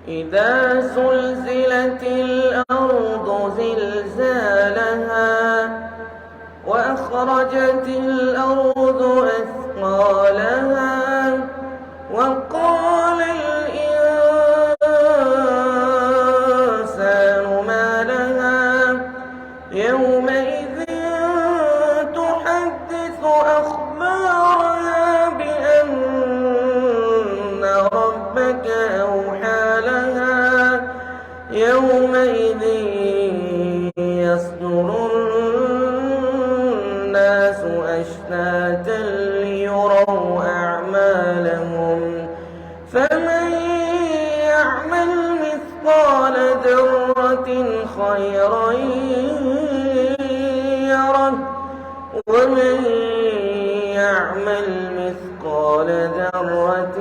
إذا زلزلت الأرض زلزالها وأخرجت الأرض أثقالها وقال الإنسان ما لها يومئذ تحدث أخبارها بأن ربك أوحى لها يومئذ يصدر الناس أشتاتا ليروا أعمالهم فمن يعمل مثقال ذرة خيرا يره ومن يعمل مثقال ذرة